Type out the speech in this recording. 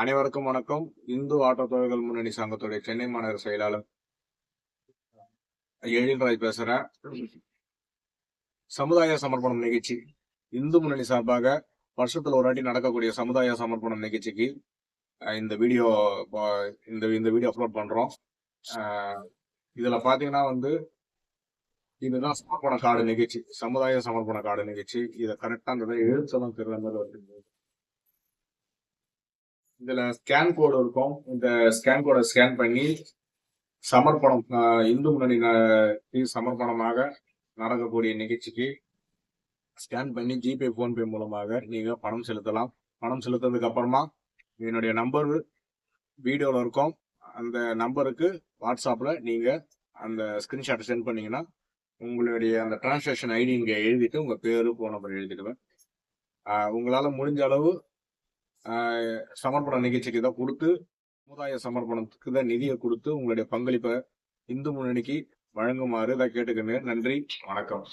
அனைவருக்கும் வணக்கம். இந்து ஆட்டோ தொழில்கள் முன்னணி சங்கத்துடைய சென்னை மாநகர செயலாளர் எழில்ராஜ் பேசுறேன். சமுதாய சமர்ப்பணம் நிகழ்ச்சி இந்து முன்னணி சார்பாக வருஷத்துல ஒரு வாட்டி நடக்கக்கூடிய சமுதாய சமர்ப்பணம் நிகழ்ச்சிக்கு இந்த வீடியோ அப்லோட் பண்றோம். இதுல பாத்தீங்கன்னா இதுதான் சமர்ப்பண கார்டு நிகழ்ச்சி, சமுதாய சமர்ப்பண கார்டு நிகழ்ச்சி. இதை கரெக்டா அந்த எழுத்தெல்லாம் தெரியல மாதிரி வருது. இதுல ஸ்கேன் கோடு இருக்கும். இந்த ஸ்கேன் கோடை ஸ்கேன் பண்ணி சமர்ப்பணம் இந்து முன்னணி சமர்ப்பணமாக நடக்கக்கூடிய நிகழ்ச்சிக்கு ஸ்கேன் பண்ணி ஜிபே போன்பே மூலமாக நீங்க பணம் செலுத்தலாம். பணம் செலுத்துறதுக்கு அப்புறமா என்னுடைய நம்பர் வீடியோல இருக்கும். அந்த நம்பருக்கு வாட்ஸ்அப்ல நீங்க அந்த ஸ்கிரீன்ஷாட் சென்ட் பண்ணீங்கன்னா உங்களுடைய அந்த டிரான்சாக்ஷன் ஐடி இங்க எழுதிட்டு உங்க பேரு போன் நம்பர் எழுதிடுவேன். உங்களால முடிஞ்ச அளவு சமர்ப்பண நிகழ்ச்சிக்கு தான் கொடுத்து, சமுதாய சமர்ப்பணத்துக்கு தான் நிதியை கொடுத்து உங்களுடைய பங்களிப்பை இந்து முன்னணிக்கு வழங்குமாறு தான் கேட்டுக்கிறேன். நன்றி, வணக்கம்.